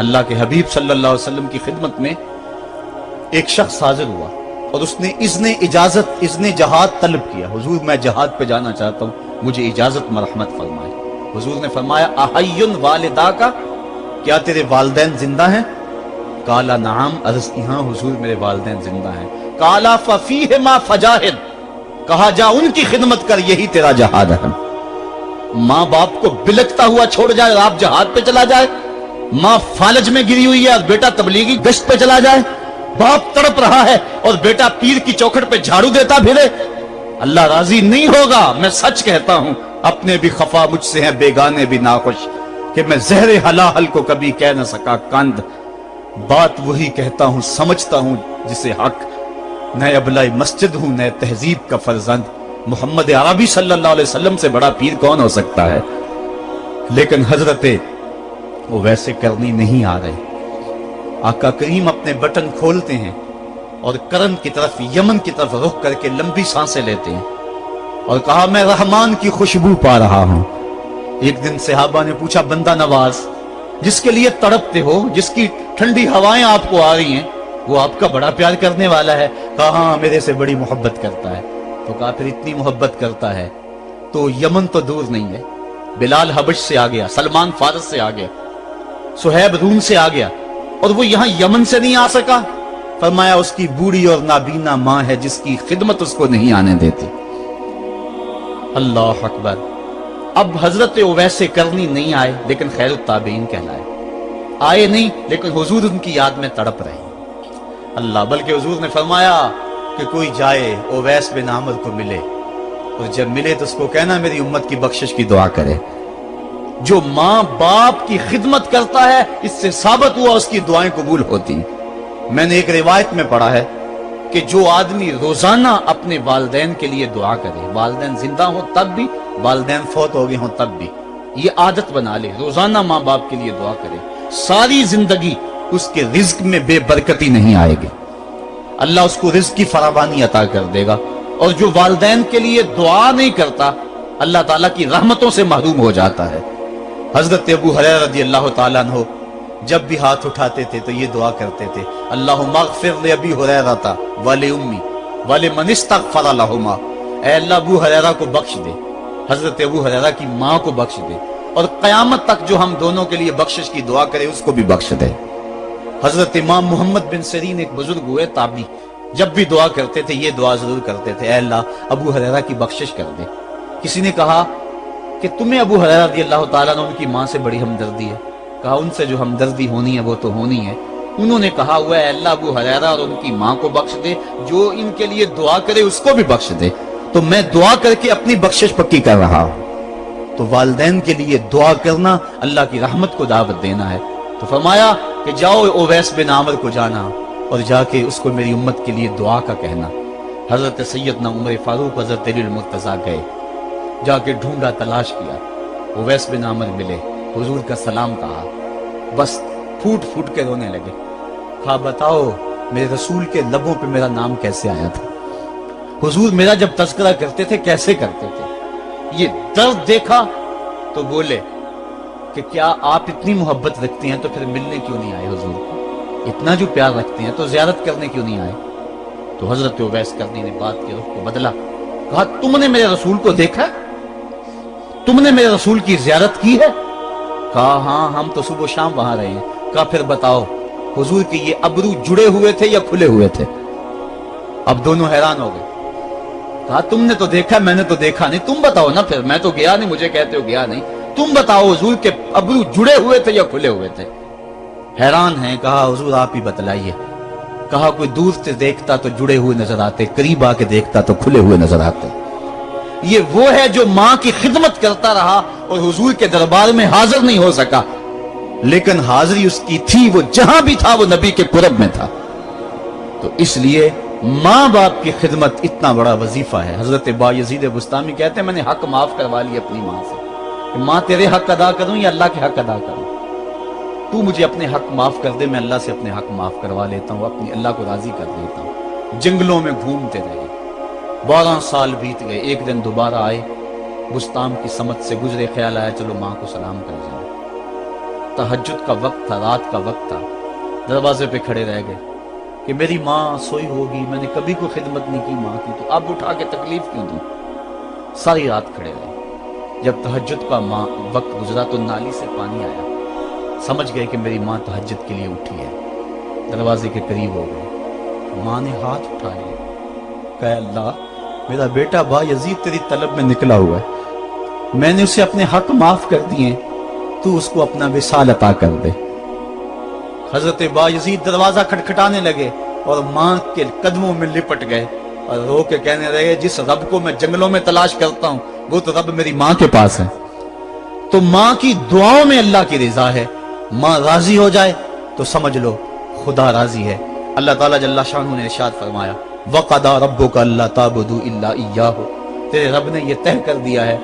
اللہ کے حبیب صلی اللہ علیہ وسلم کی خدمت میں ایک شخص حاضر ہوا اور اس نے اذن جہاد طلب کیا. حضور میں جہاد پہ جانا چاہتا ہوں, مجھے اجازت مرحمت فرمائے. حضور نے فرمایا احی والدا کا, کیا تیرے والدین زندہ ہیں؟ قال نعم, عرض کی ہاں حضور میرے والدین زندہ ہیں. قال ففیہما فجاہد, کہا جا ان کی خدمت کر, یہی تیرا جہاد ہے. ماں باپ کو بلکتا ہوا چھوڑ جائے اور آپ جہاد پہ چلا جائے, ماں فالج میں گری ہوئی ہے اور بیٹا تبلیغی گشت پہ چلا جائے, باپ تڑپ رہا ہے اور بیٹا پیر کی چوکھٹ پہ جھاڑو دیتا پھرے, اللہ راضی نہیں ہوگا. میں سچ کہتا ہوں, اپنے بھی خفا مجھ سے ہیں, بیگانے بھی ناخوش, کہ میں زہر حلاحل کو کبھی کہہ نہ سکا کند. بات وہی کہتا ہوں, سمجھتا ہوں جسے حق. نئے ابلائی مسجد ہوں, نئے تہذیب کا فرزند. محمد عربی صلی اللہ علیہ وسلم سے بڑا پیر کون ہو سکتا ہے؟ لیکن حضرت وہ ویسے کرنی نہیں آ رہے. آقا کریم اپنے بٹن کھولتے ہیں اور کرن کی طرف, یمن کی طرف رخ کر کے لمبی سانسیں لیتے ہیں اور کہا میں رحمان کی خوشبو پا رہا ہوں. ایک دن صحابہ نے پوچھا بندہ نواز جس کے لیے تڑپتے ہو, جس کی ٹھنڈی ہوائیں آپ کو آ رہی ہیں, وہ آپ کا بڑا پیار کرنے والا ہے؟ کہا ہاں میرے سے بڑی محبت کرتا ہے. تو کہا پھر اتنی محبت کرتا ہے تو یمن تو دور نہیں ہے. بلال حبش سے آ گیا, سلمان فارس سے آ گیا, سہیب روم سے آ گیا, اور وہ یہاں یمن سے نہیں آ سکا. فرمایا اس کی بوڑھی اور نابینا ماں ہے جس کی خدمت اس کو نہیں آنے دیتی. اللہ اکبر. اب حضرت اویس کرنی نہیں آئے لیکن خیر التابعین کہلائے. آئے نہیں لیکن حضور ان کی یاد میں تڑپ رہے. اللہ, بلکہ حضور نے فرمایا کہ کوئی جائے اویس بن عامر کو ملے, اور جب ملے تو اس کو کہنا میری امت کی بخشش کی دعا کرے. جو ماں باپ کی خدمت کرتا ہے اس سے ثابت ہوا اس کی دعائیں قبول ہوتی. میں نے ایک روایت میں پڑھا ہے کہ جو آدمی روزانہ اپنے والدین کے لیے دعا کرے, والدین زندہ ہوں تب بھی, والدین فوت ہو گئے ہوں تب بھی, یہ عادت بنا لے, روزانہ ماں باپ کے لیے دعا کرے, ساری زندگی اس کے رزق میں بے برکتی نہیں آئے گی, اللہ اس کو رزق کی فراوانی عطا کر دے گا. اور جو والدین کے لیے دعا نہیں کرتا اللہ تعالیٰ کی رحمتوں سے محروم ہو جاتا ہے. حضرت ابو ہریرہ رضی اللہ تعالیٰ عنہ جب بھی ہاتھ اٹھاتے تھے تو یہ دعا کرتے تھے, اللہم اغفر لابی ہریرہ ولأمی ولمن استغفر لہما. اے اللہ ابو ہریرہ کو بخش دے, حضرت ابو ہریرہ کی ماں کو بخش دے, اور قیامت تک جو ہم دونوں کے لیے بخشش کی دعا کرے اس کو بھی بخش دے. حضرت امام محمد بن سیرین ایک بزرگ ہوئے تابعی, جب بھی دعا کرتے تھے یہ دعا ضرور کرتے تھے, اے اللہ ابو ہریرہ کی بخشش کر دے. کسی نے کہا کہ تمہیں ابو ہریرہ رضی اللہ تعالیٰ عنہ ان کی ماں سے بڑی ہمدردی ہے. کہا ان سے جو ہمدردی ہونی ہے وہ تو ہونی ہے. انہوں نے کہا ہوا ہے اللہ ابو ہریرہ اور ان کی ماں کو بخش دے, جو ان کے لیے دعا کرے اس کو بھی بخش دے. تو میں دعا کر کے اپنی بخشش پکی کر رہا ہوں. تو والدین کے لیے دعا کرنا اللہ کی رحمت کو دعوت دینا ہے. تو فرمایا کہ جاؤ اویس بن عامر کو جانا اور جا کے اس کو میری امت کے لیے دعا کا کہنا. حضرت سیدنا عمر فاروق حضرت علی المرتضیٰ گئے, جا کے ڈھونڈا, تلاش کیا, اویس بن عامر ملے, حضور کا سلام کہا, بس پھوٹ پھوٹ کے رونے لگے. کہا بتاؤ میرے رسول کے لبوں پہ میرا نام کیسے آیا تھا, حضور میرا جب تذکرہ کرتے تھے کیسے کرتے تھے. یہ درد دیکھا تو بولے کہ کیا آپ اتنی محبت رکھتے ہیں تو پھر ملنے کیوں نہیں آئے حضور کو, اتنا جو پیار رکھتے ہیں تو زیارت کرنے کیوں نہیں آئے. تو حضرت اویس کرنی نے بات کے رخ کو بدلا, کہا تم نے میرے رسول کو دیکھا, تم نے میرے رسول کی زیارت کی ہے؟ کہا ہاں ہم تو صبح و شام وہاں رہے ہیں. کہا پھر بتاؤ حضور کے یہ ابرو جڑے ہوئے تھے یا کھلے ہوئے تھے؟ اب دونوں حیران ہو گئے. کہا تم نے تو دیکھا, میں نے تو دیکھا نہیں, تم بتاؤ نا. پھر میں تو گیا نہیں, مجھے کہتے ہو گیا نہیں, تم بتاؤ حضور کے ابرو جڑے ہوئے تھے یا کھلے ہوئے تھے؟ حیران ہیں. کہا حضور آپ ہی بتلائیے. کہا کوئی دور سے دیکھتا تو جڑے ہوئے نظر آتے, قریب آ کے دیکھتا تو کھلے ہوئے نظر آتے. یہ وہ ہے جو ماں کی خدمت کرتا رہا اور حضور کے دربار میں حاضر نہیں ہو سکا, لیکن حاضری اس کی تھی, وہ جہاں بھی تھا وہ نبی کے قرب میں تھا. تو اس لیے ماں باپ کی خدمت اتنا بڑا وظیفہ ہے. حضرت بایزید بستامی کہتے ہیں میں نے حق معاف کروا لی اپنی ماں سے, کہ ماں تیرے حق ادا کروں یا اللہ کے حق ادا کروں, تو مجھے اپنے حق معاف کر دے, میں اللہ سے اپنے حق معاف کروا لیتا ہوں, اپنی اللہ کو راضی کر دیتا ہوں. جنگلوں میں گھومتے رہے, 12 سال بیت گئے. ایک دن دوبارہ آئے, بستام کی سمت سے گزرے, خیال آیا چلو ماں کو سلام کر جائیں. तहज्जुद का वक्त था, रात का वक्त था, दरवाजे पे खड़े रह गए कि मेरी माँ सोई होगी, मैंने कभी कोई खिदमत नहीं की माँ की, तो अब उठा के तकलीफ क्यों दूं। सारी रात खड़े रहे। जब तहज्जुद का वक्त गुजरा तो नाली से पानी आया, समझ गए कि मेरी माँ तहज्जुद के लिए उठी है। दरवाजे के करीब हो गए, माँ ने हाथ उठा लिया, कहा अल्लाह मेरा बेटा बा यजीद तेरी तलब में निकला हुआ है, मैंने उसे अपने हक माफ कर दिए, तू उसको अपना विसाल अता कर दे। हजरत बा यजीद दरवाजा खटखटाने लगे और माँ के कदमों में लिपट गए और रो के कहने लगे, जिस रब को मैं जंगलों में तलाश करता हूँ वो तो रब मेरी माँ के पास है। तो माँ की दुआओं में अल्लाह की रिजा है। माँ राजी हो जाए तो समझ लो खुदा राजी है। अल्लाह ताला जल्ला शानहू ने इरशाद फरमाया, वक़दा रब्बुका अल्ला ताबुदू इल्ला इय्याहु, तेरे रब ने यह तय कर दिया है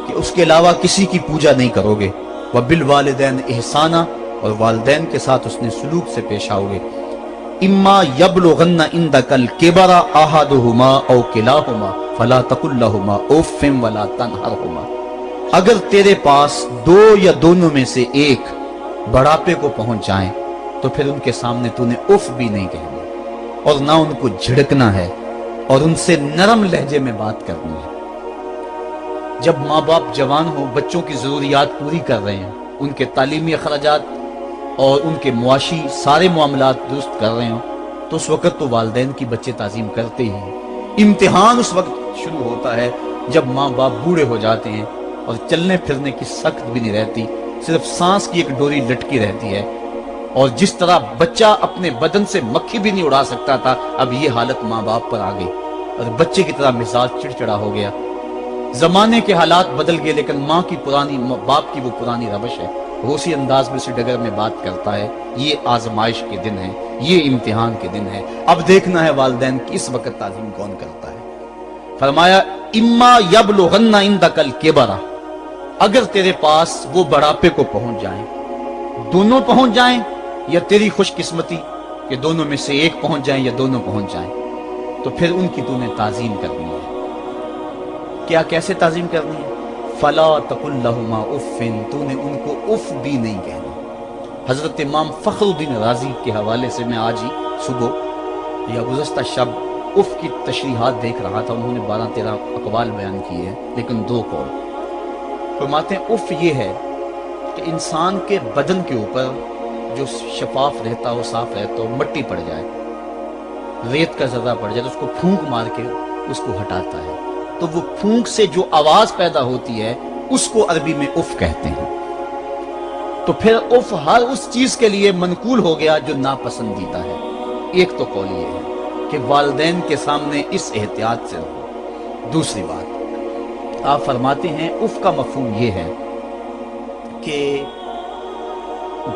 कि उसके अलावा किसी की पूजा नहीं करोगे। व बिल वालिदैन इहसाना, और वालिदैन के साथ उसने सुलूक से पेश आओगे। इम्मा यबलुगन्ना इंदकल किबरा अहदुहुमा औ किलाहुमा फला तकुल लहुमा उफ़्फ़िन वला तनहरहुमा, अगर तेरे पास दो या दोनों में से एक बढ़ापे को पहुंच जाएं तो फिर उनके सामने तूने उफ भी नहीं कहनी और ना उनको झिड़कना है और उनसे नरम लहजे में बात करनी है। जब माँ बाप जवान हो, बच्चों की जरूरियात पूरी कर रहे हैं, उनके तालीमी अखराजात और उनके मुआशी सारे मामलात दुरुस्त कर रहे हो, तो उस वक्त तो वालिदैन की बच्चे ताजीम करते ही हैं। इम्तिहान उस वक्त शुरू होता है जब माँ बाप बूढ़े हो जाते हैं और चलने फिरने की सख्त भी नहीं रहती, सिर्फ सांस की एक डोरी लटकी रहती है। और जिस तरह बच्चा अपने बदन से मक्खी भी नहीं उड़ा सकता था, अब ये हालत माँ बाप पर आ गई और बच्चे की तरह मिजाज चिड़चिड़ा हो गया। जमाने के हालात बदल गए, लेकिन माँ की पुरानी, बाप की वो पुरानी रवश है, वो उसी अंदाज में उसी डगर में बात करता है। ये आजमाइश के दिन है, ये इम्तिहान के दिन है। अब देखना है वालिदैन की इस वक्त ताज़ीम कौन करता है। फरमाया इम्मा यबलुगन्ना इंदकल किबरा, अगर तेरे पास वो बढ़ापे को पहुंच जाएं, दोनों पहुंच जाएं, या तेरी खुशकिस्मती कि दोनों में से एक पहुंच जाएं या दोनों पहुंच जाएं, तो फिर उनकी तूने ताज़ीम करनी है। क्या कैसे ताज़ीम करनी है? फला तकुल लहुमा उफ़्फ़िन, तूने उनको उफ भी नहीं कहना। हजरत इमाम फखरुद्दीन राजी के हवाले से मैं आज ही सुबह या गुज़श्ता शब उफ की तशरीहात देख रहा था। उन्होंने 12-13 अक़वाल बयान किए हैं, लेकिन 2 कौल फरमाते हैं। उफ ये है कि इंसान के बदन के ऊपर जो शफाफ रहता हो, साफ रहता हो, मट्टी पड़ जाए, रेत का ज़र्रा पड़ जाए तो उसको फूंक मार के उसको हटाता है, तो वो फूंक से जो आवाज पैदा होती है उसको अरबी में उफ कहते हैं। तो फिर उफ हर उस चीज के लिए मनकूल हो गया जो नापसंदीदा है। एक तो कौल ये है कि वालिदैन के सामने इस एहतियात से रहो। दूसरी बात आप फरमाते हैं उफ का मफहूम ये है कि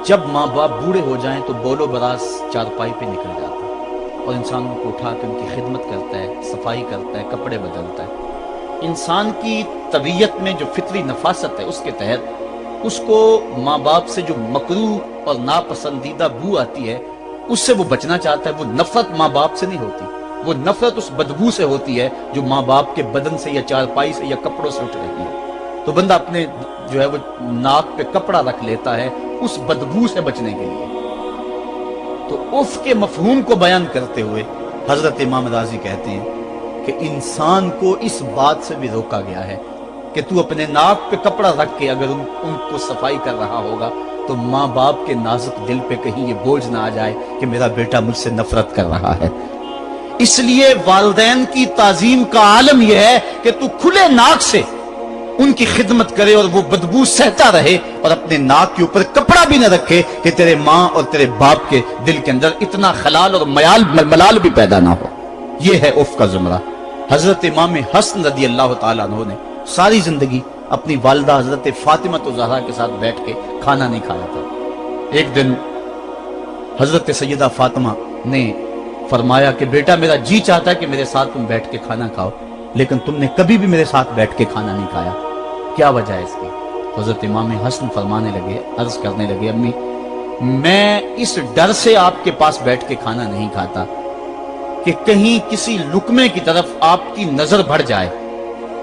जब माँ बाप बूढ़े हो जाएं तो बोलो बरास चारपाई पे निकल जाता है और इंसान उनको उठा के उनकी खिदमत करता है, सफाई करता है, कपड़े बदलता है। इंसान की तबीयत में जो फितरी नफासत है उसके तहत उसको माँ बाप से जो मकरूह और नापसंदीदा बू आती है उससे वो बचना चाहता है। वो नफरत माँ बाप से नहीं होती, वो नफरत उस बदबू से होती है जो माँ बाप के बदन से या चारपाई से या कपड़ों से उठ रही है। तो बंदा अपने जो है वो नाक पे कपड़ा रख लेता है उस बदबू से बचने के लिए। तो उफ के मफहूम को बयान करते हुए हजरत इमाम राजी कहते हैं कि इंसान को इस बात से भी रोका गया है कि तू अपने नाक पे कपड़ा रख के अगर उनको सफाई कर रहा होगा तो माँ बाप के नाजुक दिल पे कहीं ये बोझ ना आ जाए कि मेरा बेटा मुझसे नफरत कर रहा है। इसलिए वालिदैन की ताजीम का आलम यह है कि तू खुले नाक से उनकी खिदमत करे और वो बदबू सहता रहे और अपने नाक के ऊपर कपड़ा भी न रखे कि तेरे माँ और तेरे बाप के दिल के अंदर इतना खलाल और मलाल भी पैदा ना हो। यह है उफ का जुमरा। हजरत इमाम हसन रदी अल्लाह ताला अन्हु ने सारी जिंदगी अपनी वालिदा हजरत फातिमा तो ज़हरा के साथ बैठ के खाना नहीं खाया था। एक दिन हजरत सैयदा फातिमा ने फरमाया कि बेटा मेरा जी चाहता है कि मेरे साथ तुम बैठ के खाना खाओ, लेकिन तुमने कभी भी मेरे साथ बैठ के खाना नहीं खाया, क्या वजह है इसकी? हजरत इमाम हसन फरमाने लगे, अर्ज करने लगे, अम्मी मैं इस डर से आपके पास बैठ के खाना नहीं खाता कि कहीं किसी लुकमे की तरफ आपकी नजर बढ़ जाए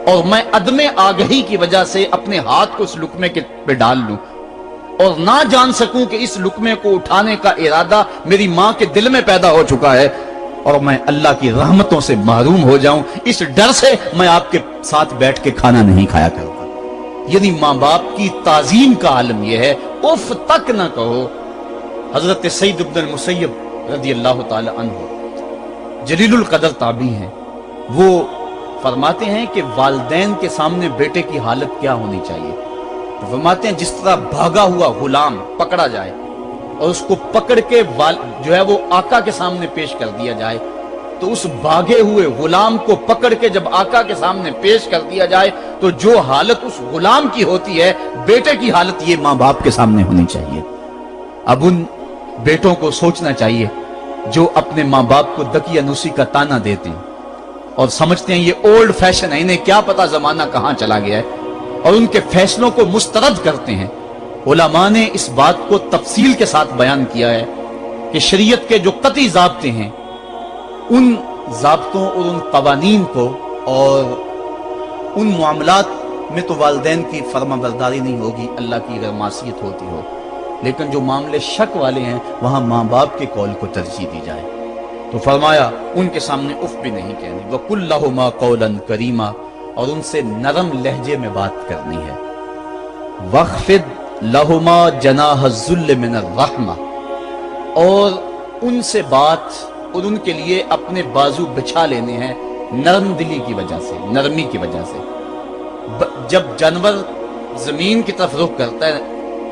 और मैं अदमे आगही की वजह से अपने हाथ को उस लुकमे के पे डाल लूं और ना जान सकूं कि इस लुकमे को उठाने का इरादा मेरी मां के दिल में पैदा हो चुका है और मैं अल्लाह की रहमतों से महरूम हो जाऊं, इस डर से मैं आपके साथ बैठ के खाना नहीं खाया करूंगा। यदि मां बाप की ताजीम का आलम यह है, उफ तक ना कहो। हजरत सईद इब्न मुसय्यब रज़ी अल्लाह ताला अन्हु जलीलुल कदर ताबी हैं, वो फरमाते हैं कि वालिदैन के सामने बेटे की हालत क्या होनी चाहिए। तो फरमाते हैं जिस तरह भागा हुआ गुलाम पकड़ा जाए और उसको पकड़ के जो है वो आका के सामने पेश कर दिया जाए, तो उस भागे हुए गुलाम को पकड़ के जब आका के सामने पेश कर दिया जाए तो जो हालत उस गुलाम की होती है, बेटे की हालत ये माँ बाप के सामने होनी चाहिए। अब उन बेटों को सोचना चाहिए जो अपने माँ बाप को दकियानुसी का ताना देते हैं और समझते हैं ये ओल्ड फैशन है, इन्हें क्या पता जमाना कहां चला गया है, और उनके फैसलों को मुस्तरद करते हैं। उलमा ने इस बात को तफसील के साथ बयान किया है कि शरीयत के जो कतई ज़ाब्ते हैं, उन ज़ाब्तों और उन कवानीन को और उन मामलात में तो वालिदैन की फर्माबरदारी नहीं होगी, अल्लाह की अगर मासियत होती हो, लेकिन जो मामले शक वाले हैं वहां माँ बाप के कौल को तरजीह दी जाए। तो फरमाया उनके सामने उफ भी नहीं कहनी, वकुल लहुमा कौलन करीमा, और उनसे नरम लहजे में बात करनी है। वख्फिद लहुमा जनाह ज़ुल्ल मिनर रहमा, और उनसे बात और उनके लिए अपने बाजू बिछा लेने हैं नरम दिली की वजह से, नरमी की वजह से। जब जानवर जमीन की तरफ रुख करता है,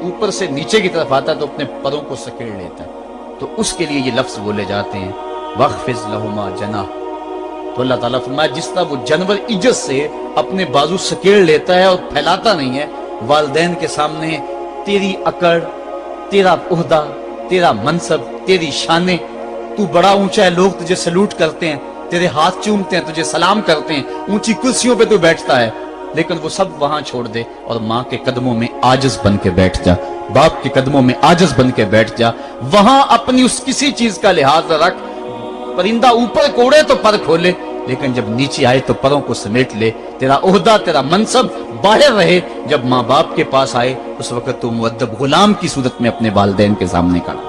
ऊपर से नीचे की तरफ आता है तो अपने परों को सकेड़ लेता है, तो उसके लिए ये लफ्ज बोले जाते हैं वख्फिज लहुमा जनाह। तो अल्लाह ताला फरमाया जिस तरह वो जानवर इज्जत से अपने बाजू सकेड़ लेता है और फैलाता नहीं है, वालिदैन के सामने तेरी अकड़, तेरा उहदा, तेरा मनसब, तेरी शाने, तू बड़ा ऊंचा है, लोग तुझे सलूट करते हैं, तेरे हाथ चूमते हैं, तुझे सलाम करते हैं, ऊंची कुर्सियों पे तू बैठता है, लेकिन वो सब वहां छोड़ दे और माँ के कदमों में आजिज बन के बैठ जा, बाप के कदमों में आजिज बन के बैठ जा। वहां अपनी उस किसी चीज का लिहाज रख, परिंदा ऊपर कोड़े तो पर खोले, लेकिन जब नीचे आए तो परों को समेट ले। तेरा ओहदा, तेरा मनसब बाहर रहे, जब माँ बाप के पास आए उस वक्त तो मुअद्दब गुलाम की सूरत में अपने वालिदैन के सामने खड़ा।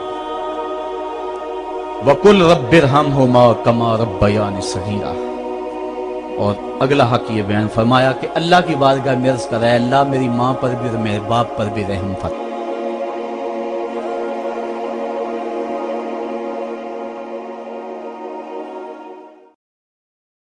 वकुल रब्बिरहमहुमा कमा रब्बयानी सगीरा, और अगला हक ये बयान फरमाया कि अल्लाह की बारगाह में अर्ज़ कराए, अल्लाह मेरी माँ पर भी और मेरे बाप पर भी रहम फरमा।